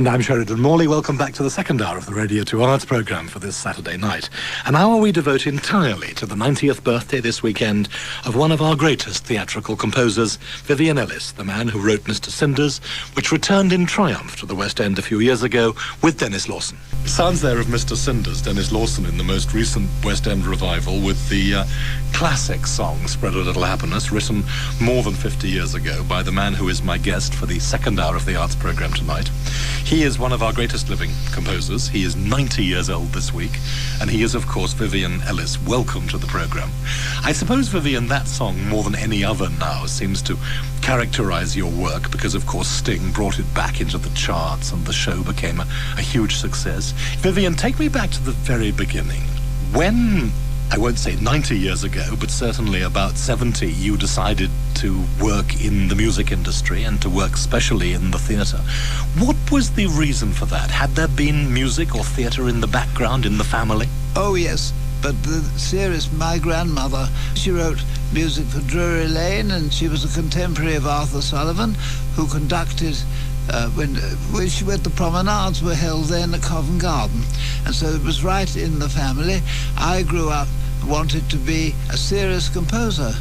And I'm Sheridan Morley. Welcome back to the second hour of the Radio 2 Arts programme for this Saturday night. An hour we devote entirely to the 90th birthday this weekend of one of our greatest theatrical composers, Vivian Ellis, the man who wrote Mr. Cinders, which returned in triumph to the West End a few years ago with Denis Lawson. Sounds there of Mr. Cinders, Denis Lawson in the most recent West End revival with the classic song Spread a Little Happiness, written more than 50 years ago by the man who is my guest for the second hour of the arts programme tonight. He is one of our greatest living composers. He is 90 years old this week, and he is, of course, Vivian Ellis. Welcome to the programme. I suppose, Vivian, that song, more than any other now, seems to characterise your work because, of course, Sting brought it back into the charts and the show became a huge success. Vivian, take me back to the very beginning. When, I won't say 90 years ago, but certainly about 70, you decided to work in the music industry and to work specially in the theatre. What was the reason for that? Had there been music or theatre in the background in the family? Oh, yes. But the serious, my grandmother, she wrote music for Drury Lane, and she was a contemporary of Arthur Sullivan, who conducted when the promenades were held then at Covent Garden. And so it was right in the family. I grew up, wanted to be a serious composer.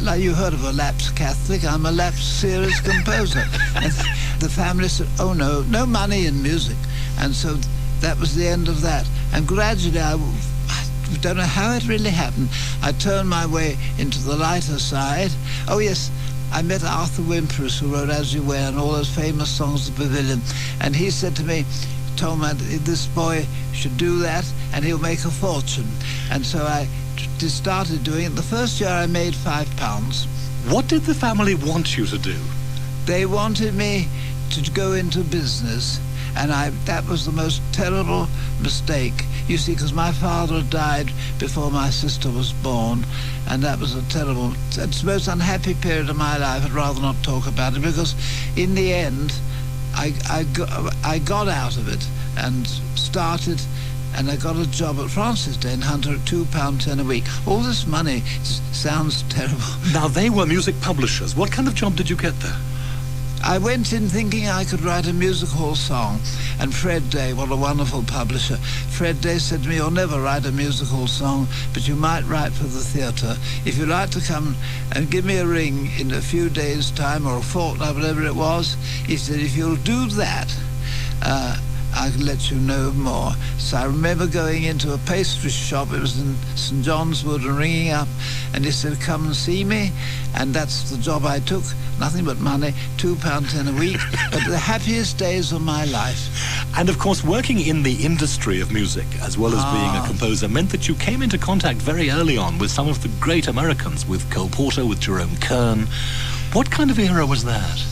Like you heard of a lapsed Catholic, I'm a lapsed serious composer. And the family said, oh no money in music. And so that was the end of that. And gradually, I don't know how it really happened, I turned my way into the lighter side. Oh yes, I met Arthur Wimperis, who wrote As You Were and all those famous songs of the Pavilion. And he said to me, told me this boy should do that and he'll make a fortune. And so I started doing it. The first year I made £5. What did the family want you to do? They wanted me to go into business, and that was the most terrible mistake. You see, because my father had died before my sister was born, and that was it's the most unhappy period of my life. I'd rather not talk about it, because in the end, I got out of it and started, and I got a job at Francis Dane Hunter at £2.10 a week. All this money sounds terrible. Now, they were music publishers. What kind of job did you get there? I went in thinking I could write a music hall song, and Fred Day, what a wonderful publisher, Fred Day said to me, you'll never write a music hall song, but you might write for the theatre. If you'd like to come and give me a ring in a few days' time, or a fortnight, whatever it was, he said, if you'll do that, I can let you know more. So I remember going into a pastry shop, it was in St. John's Wood, and ringing up, and he said, come and see me, and that's the job I took. Nothing but money, £2.10 a week, but the happiest days of my life. And of course, working in the industry of music, as well as being a composer, meant that you came into contact very early on with some of the great Americans, with Cole Porter, with Jerome Kern. What kind of era was that?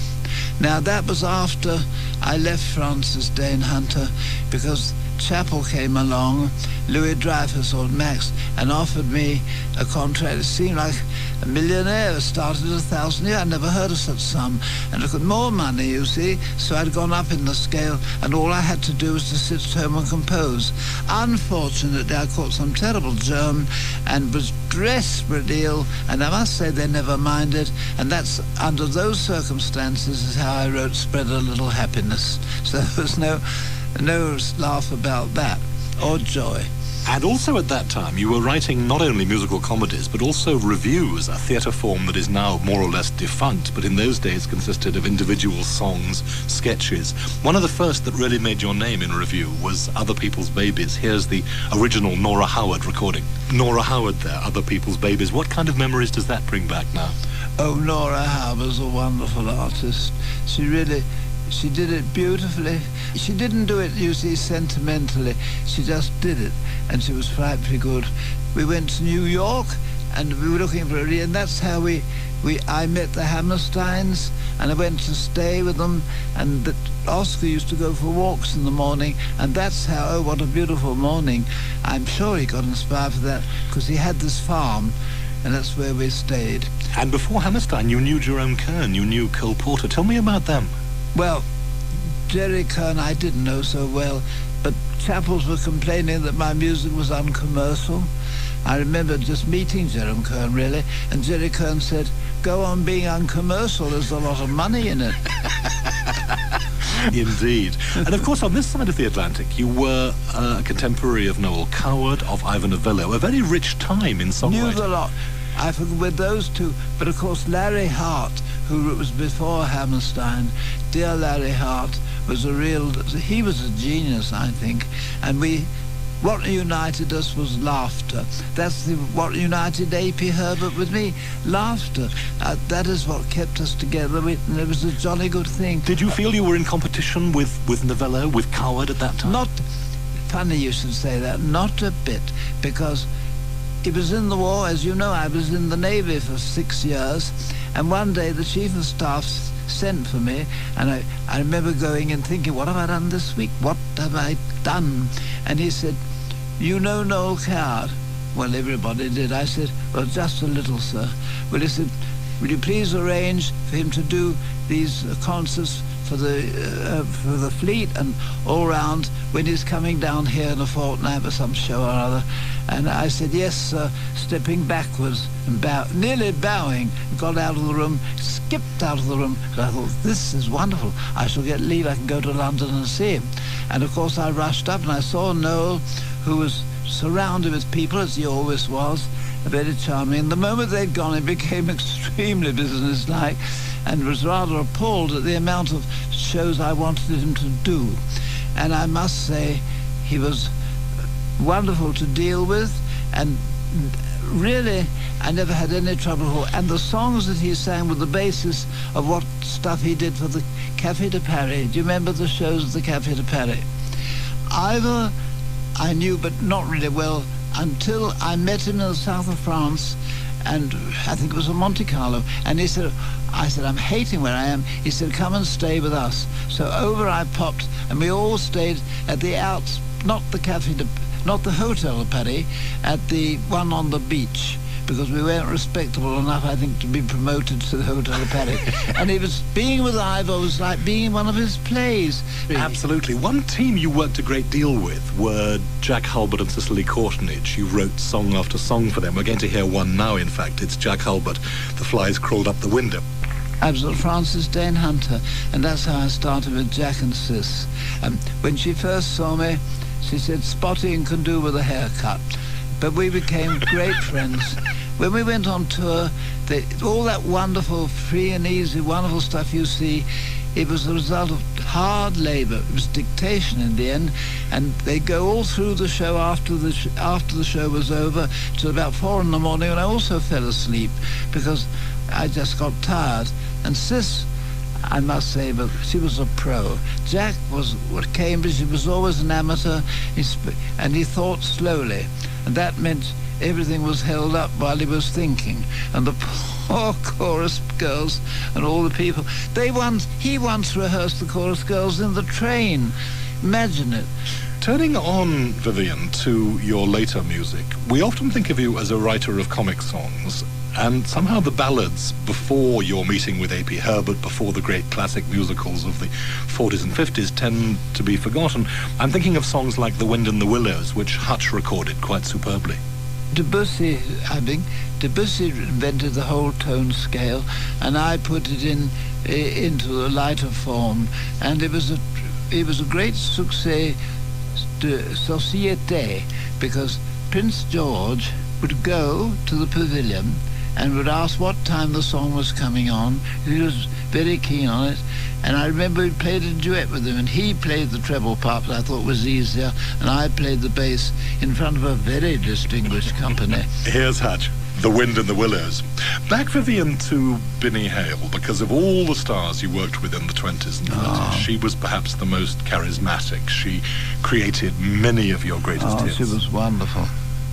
Now, that was after I left Francis Dane Hunter, because Chappell came along, Louis Dreyfus or Max, and offered me a contract. It seemed like a millionaire. It started at 1,000 a year. I'd never heard of such sum. And I got more money, you see, so I'd gone up in the scale, and all I had to do was to sit at home and compose. Unfortunately, I caught some terrible germ and was desperately ill, and I must say they never minded, and that's under those circumstances is how I wrote Spread a Little Happiness. So there was no laugh about that, or joy. And also at that time, you were writing not only musical comedies, but also revues, a theatre form that is now more or less defunct, but in those days consisted of individual songs, sketches. One of the first that really made your name in revue was Other People's Babies. Here's the original Nora Howard recording. Nora Howard there, Other People's Babies. What kind of memories does that bring back now? Oh, Nora Howard was a wonderful artist. She did it beautifully. She didn't do it, you see, sentimentally. She just did it, and she was frightfully good. We went to New York, and we were looking for her, and that's how I met the Hammersteins, and I went to stay with them, and Oscar used to go for walks in the morning, and that's how, oh, what a beautiful morning. I'm sure he got inspired for that, because he had this farm, and that's where we stayed. And before Hammerstein, you knew Jerome Kern, you knew Cole Porter. Tell me about them. Well, Jerry Kern I didn't know so well, but Chappells were complaining that my music was uncommercial. I remember just meeting Jerome Kern, really, and Jerry Kern said, go on being uncommercial, there's a lot of money in it. Indeed. And of course, on this side of the Atlantic, you were a contemporary of Noel Coward, of Ivan Novello, a very rich time in songwriting. Knew the lot. I forget with those two, but of course Larry Hart, who was before Hammerstein, dear Larry Hart, he was a genius, I think, and what united us was laughter. That's what united A.P. Herbert with me, laughter. That is what kept us together, and it was a jolly good thing. Did you feel you were in competition with Novello, with Coward at that time? Not, funny you should say that, not a bit, because it was in the war, as you know. I was in the Navy for 6 years, and one day the Chief of Staff sent for me, and I remember going and thinking, what have I done this week? What have I done? And he said, you know Noel Coward? Well, everybody did. I said, well, just a little, sir. Well, he said, will you please arrange for him to do these concerts for the fleet and all round when he's coming down here in a fortnight for some show or other? And I said, yes, sir, stepping backwards and nearly bowing, got out of the room, skipped out of the room, because I thought, this is wonderful. I shall get leave. I can go to London and see him. And, of course, I rushed up and I saw Noel, who was surrounded with people, as he always was, very charming. And the moment they'd gone, he became extremely businesslike and was rather appalled at the amount of shows I wanted him to do. And I must say, he was wonderful to deal with, and really, I never had any trouble. And the songs that he sang were the basis of what stuff he did for the Café de Paris. Do you remember the shows of the Café de Paris? Ivor I knew, but not really well, until I met him in the south of France, and I think it was in Monte Carlo, and he said, I said, I'm hating where I am. He said, come and stay with us. So over I popped, and we all stayed at the Alps, not the Hotel de Paris, at the one on the beach, because we weren't respectable enough, I think, to be promoted to the Hotel de Paris. And it was, being with Ivor was like being in one of his plays. Absolutely. One team you worked a great deal with were Jack Hulbert and Cicely Courtenage. You wrote song after song for them. We're going to hear one now, in fact. It's Jack Hulbert, The Flies Crawled Up the Window. I was at Francis Dane Hunter, and that's how I started with Jack and Cis. When she first saw me, she said, Spotty can do with a haircut. But we became great friends. When we went on tour, all that wonderful, free and easy, wonderful stuff you see, it was the result of hard labor. It was dictation in the end, and they'd go all through the show after the show was over till about 4 in the morning, and I also fell asleep because I just got tired. And Cis, I must say, but she was a pro. Jack was at Cambridge. He was always an amateur, and he thought slowly, and that meant everything was held up while he was thinking. And the poor chorus girls and all the people, he once rehearsed the chorus girls in the train. Imagine it. Turning on, Vivian, to your later music, we often think of you as a writer of comic songs, and somehow the ballads before your meeting with A.P. Herbert, before the great classic musicals of the 40s and 50s, tend to be forgotten. I'm thinking of songs like The Wind in the Willows, which Hutch recorded quite superbly. Debussy invented the whole tone scale, and I put it into a lighter form, and it was a great succès de société, because Prince George would go to the pavilion and would ask what time the song was coming on. He was very keen on it, and I remember we played a duet with him, and he played the treble part, that I thought was easier, and I played the bass in front of a very distinguished company. Here's Hutch, The Wind in the Willows. Back, Vivian, to Binny Hale, because of all the stars you worked with in the 20s and 30s, she was perhaps the most charismatic. She created many of your greatest hits. She was wonderful.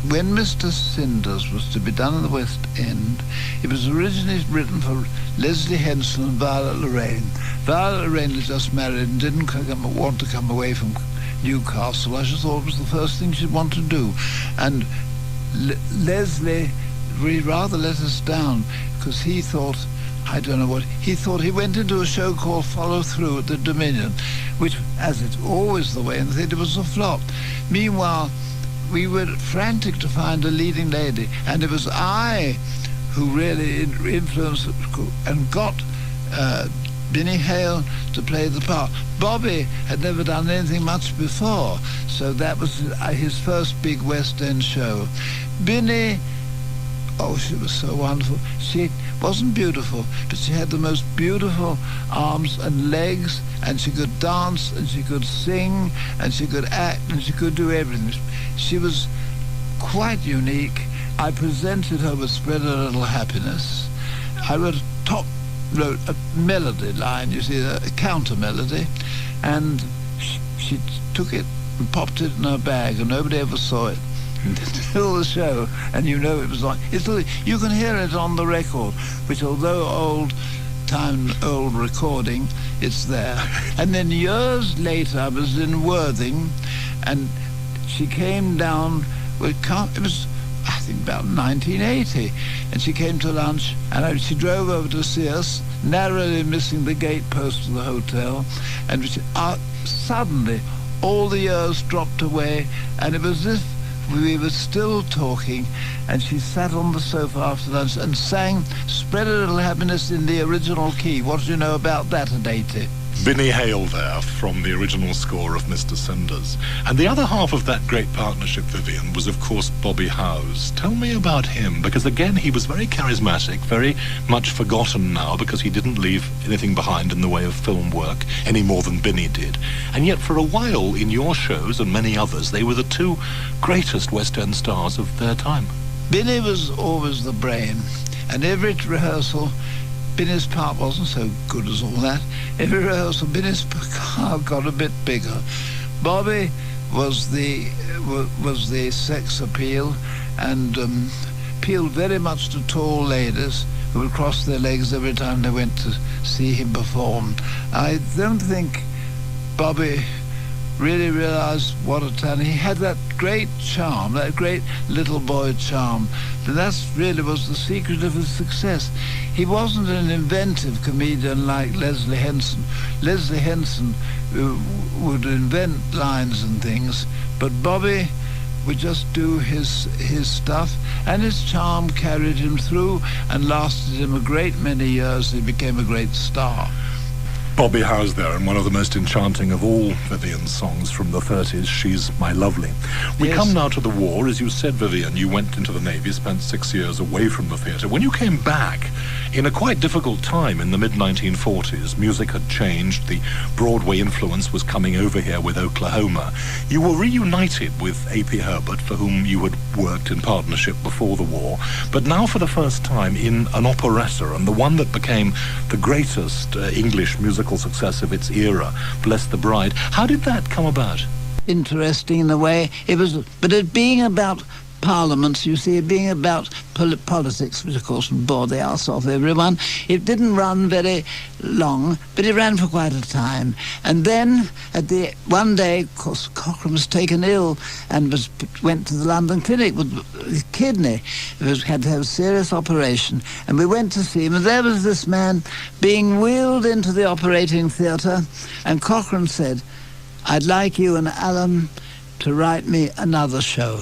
When Mr. Cinders was to be done in the West End, it was originally written for Leslie Henson and Violet Lorraine. Violet Lorraine had just married and didn't want to come away from Newcastle. I just thought it was the first thing she'd want to do. And Leslie rather let us down, because he thought, I don't know what, he thought. He went into a show called Follow Through at the Dominion, which, as it's always the way, and said it was a flop. Meanwhile, we were frantic to find a leading lady, and it was I who really influenced and got Binny Hale to play the part. Bobby had never done anything much before, so that was his first big West End show. Binny, oh, she was so wonderful. She wasn't beautiful, but she had the most beautiful arms and legs, and she could dance, and she could sing, and she could act, and she could do everything. She was quite unique. I presented her with Spread a Little Happiness. I wrote a melody line, you see, a counter melody, and she took it and popped it in her bag, and nobody ever saw it until the show, and you know it was on. You can hear it on the record, which although old recording, it's there. And then years later, I was in Worthing, and she came down. It was, I think, about 1980, and she came to lunch, and she drove over to see us, narrowly missing the gate post of the hotel, and suddenly all the years dropped away, and it was as if we were still talking, and she sat on the sofa after lunch and sang Spread a Little Happiness in the original key. What do you know about that at 80? Binny Hale there from the original score of Mr. Cinders. And the other half of that great partnership, Vivian, was of course Bobby Howes. Tell me about him, because again he was very charismatic, very much forgotten now because he didn't leave anything behind in the way of film work any more than Binny did. And yet for a while in your shows and many others, they were the two greatest West End stars of their time. Binny was always the brain, and every rehearsal Binny's part wasn't so good as all that. Every rehearsal, Binny's part got a bit bigger. Bobby was the sex appeal, and appealed very much to tall ladies who would cross their legs every time they went to see him perform. I don't think Bobby really realized what a talent. He had that great charm, that great little boy charm. And that really was the secret of his success. He wasn't an inventive comedian like Leslie Henson. Leslie Henson would invent lines and things, but Bobby would just do his stuff, and his charm carried him through and lasted him a great many years. He became a great star. Bobby Howes there, and one of the most enchanting of all Vivian's songs from the 30s, She's My Lovely. We come now to the war. As you said, Vivian, you went into the Navy, spent 6 years away from the theatre. When you came back, in a quite difficult time in the mid-1940s, music had changed, the Broadway influence was coming over here with Oklahoma. You were reunited with A.P. Herbert, for whom you had worked in partnership before the war, but now for the first time in an operetta, and the one that became the greatest English musical success of its era, Bless the Bride. How did that come about? Interesting in a way. But it being about parliaments, you see, it being about politics, which of course bored the arse off everyone. It didn't run very long, but it ran for quite a time. And then one day, of course, Cochrane was taken ill and went to the London clinic with his kidney. Had to have a serious operation. And we went to see him, and there was this man being wheeled into the operating theatre, and Cochrane said, "I'd like you and Alan to write me another show."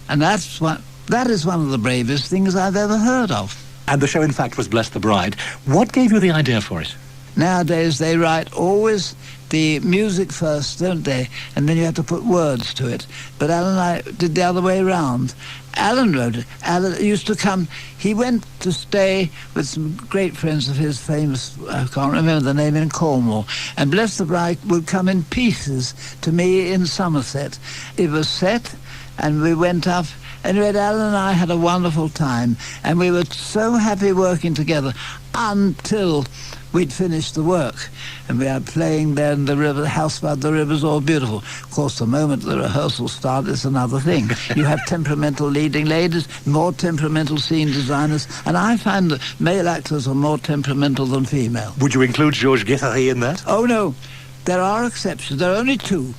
And that is one of the bravest things I've ever heard of. And the show, in fact, was Bless the Bride. What gave you the idea for it? Nowadays, they write always the music first, don't they? And then you have to put words to it. But Alan and I did the other way around. Alan wrote it. Alan used to come. He went to stay with some great friends of his, famous, I can't remember the name, in Cornwall. And Bless the Bride would come in pieces to me in Somerset. It was set, and we went up. Anyway, Alan and I had a wonderful time, and we were so happy working together until we'd finished the work. And we are playing there in the river, the house by the river's all beautiful. Of course, the moment the rehearsal started, it's another thing. You have temperamental leading ladies, more temperamental scene designers, and I find that male actors are more temperamental than female. Would you include Georges Guittary in that? Oh, no. There are exceptions. There are only two.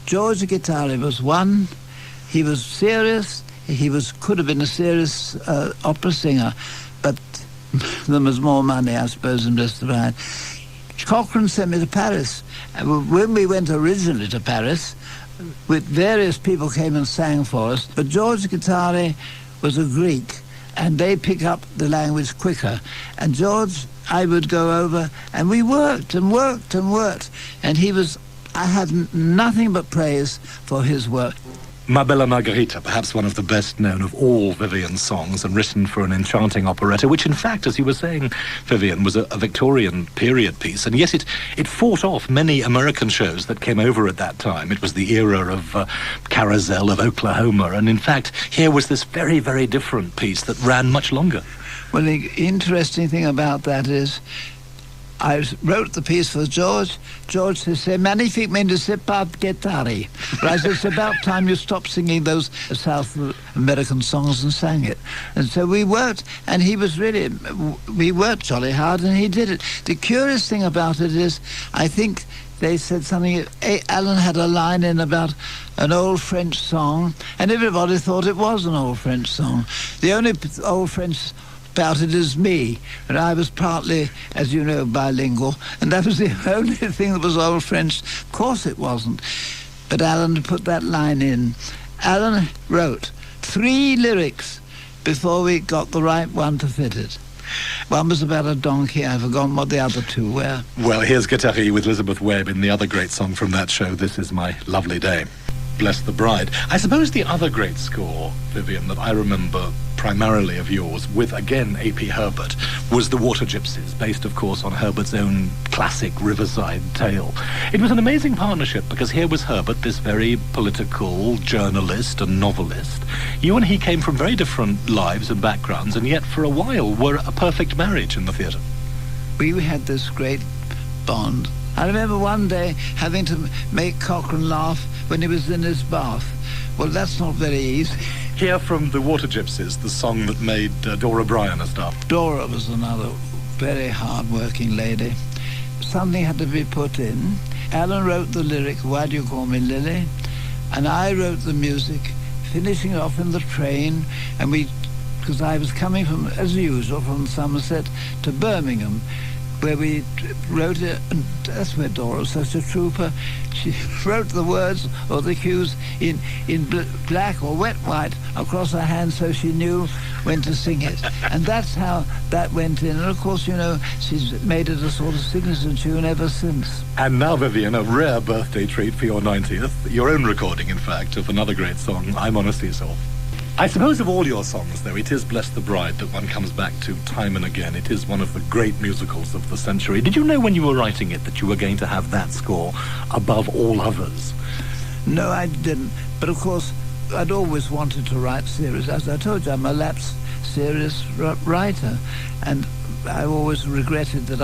Georges Guittary was one. He was serious. He could have been a serious opera singer, but there was more money, I suppose, in Bless the Bride. Cochrane sent me to Paris. When we went originally to Paris, with various people came and sang for us, but Georges Guittary was a Greek, and they pick up the language quicker. And George I would go over, and we worked and worked and worked, and I had nothing but praise for his work. Ma Bella Margherita, perhaps one of the best known of all Vivian's songs, and written for an enchanting operetta, which in fact, as you were saying, Vivian, was a Victorian period piece, and yet it fought off many American shows that came over at that time. It was the era of Carousel, of Oklahoma, and in fact, here was this very, very different piece that ran much longer. Well, the interesting thing about that is, I wrote the piece for George. George said, magnifique, mais ne sais pas guitare. But I said, it's about time you stopped singing those South American songs and sang it. And so we worked, and we worked jolly hard, and he did it. The curious thing about it is, I think they said something, Alan had a line in about an old French song, and everybody thought it was an old French song. The only old French about it is me, and I was partly, as you know, bilingual, and that was the only thing that was old French. Of course it wasn't, but Alan put that line in. Alan wrote 3 lyrics before we got the right one to fit it. One was about a donkey. I've forgotten what the other 2 were. Well, here's Guittari with Elizabeth Webb in the other great song from that show, This Is My Lovely Day. Bless the Bride. I suppose the other great score, Vivian, that I remember primarily of yours, with, again, A.P. Herbert, was the Water Gipsies, based, of course, on Herbert's own classic Riverside tale. It was an amazing partnership, because here was Herbert, this very political journalist and novelist. You and he came from very different lives and backgrounds, and yet, for a while, were a perfect marriage in the theatre. We had this great bond. I remember one day having to make Cochrane laugh when he was in his bath. Well, that's not very easy. Here from the Water Gipsies, the song that made Dora Bryan a star. Dora was another very hard-working lady. Something had to be put in. Alan wrote the lyric, Why Do You Call Me Lily? And I wrote the music, finishing off in the train, and because I was coming from, as usual, from Somerset to Birmingham, where we wrote it, and that's where Dora was such a trooper. She wrote the words or the cues in black or wet white across her hand, so she knew when to sing it. And that's how that went in. And of course, you know, she's made it a sort of signature tune ever since. And now, Vivian, a rare birthday treat for your 90th, your own recording, in fact, of another great song, I'm on a Seesaw. I suppose of all your songs, though, it is Bless the Bride that one comes back to time and again. It is one of the great musicals of the century. Did you know when you were writing it that you were going to have that score above all others? No, I didn't. But of course, I'd always wanted to write series. As I told you, I'm a lapsed serious writer. And I always regretted that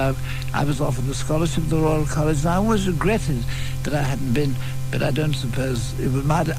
I was offered a scholarship at the Royal College, and I always regretted that I hadn't been. But I don't suppose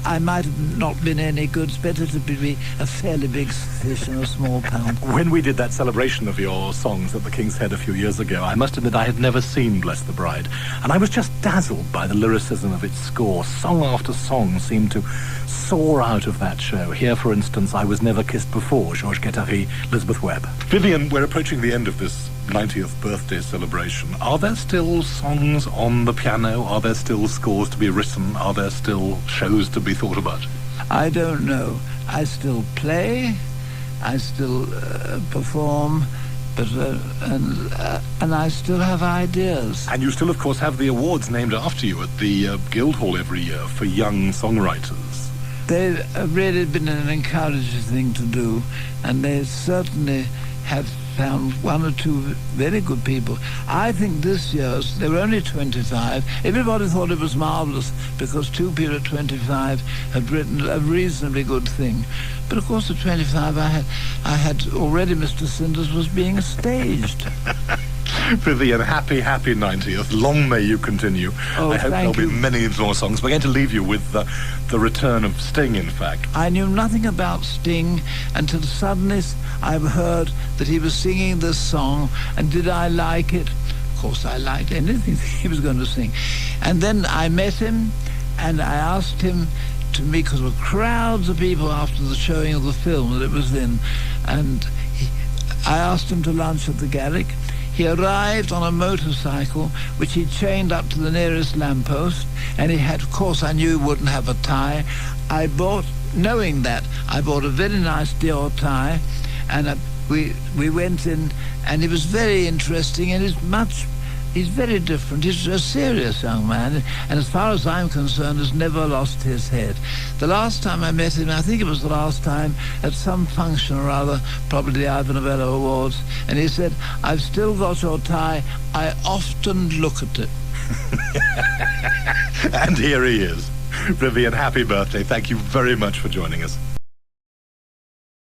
I might have not been any good. It's better to be a fairly big fish in a small pond. When we did that celebration of your songs at the King's Head a few years ago, I must admit I had never seen Bless the Bride, and I was just dazzled by the lyricism of its score. Song after song seemed to soar out of that show. Here, for instance, I Was Never Kissed Before, Georges Guittari, Elizabeth Webb. Vivian, we're approaching the end of this 90th birthday celebration. Are there still songs on the piano? Are there still scores to be written? Are there still shows to be thought about? I don't know. I still play, I still perform, but and I still have ideas. And you still, of course, have the awards named after you at the Guildhall every year for young songwriters. They've really been an encouraging thing to do, and they certainly have found 1 or 2 very good people. I think this year's, they were only 25. Everybody thought it was marvellous because 2 people at 25 had written a reasonably good thing. But of course at 25 I had already Mr. Cinders was being staged. Vivian, happy 90th. Long may you continue. Oh, I hope there'll be many more songs. We're going to leave you with the return of Sting, in fact. I knew nothing about Sting until suddenly I heard that he was singing this song, and did I like it? Of course I liked anything he was going to sing. And then I met him, and I asked him to meet, because there were crowds of people after the showing of the film that it was in, and I asked him to lunch at the Garrick. He arrived on a motorcycle, which he chained up to the nearest lamppost, and he had, of course, I knew he wouldn't have a tie. Knowing that, I bought a very nice Dior tie, and we went in, and he was very interesting, and he's very different. He's a serious young man, and as far as I'm concerned, has never lost his head. The last time I met him, I think it was the last time at some function or other, probably the Ivor Novello Awards, and he said, "I've still got your tie. I often look at it." And here he is. Vivian, happy birthday. Thank you very much for joining us.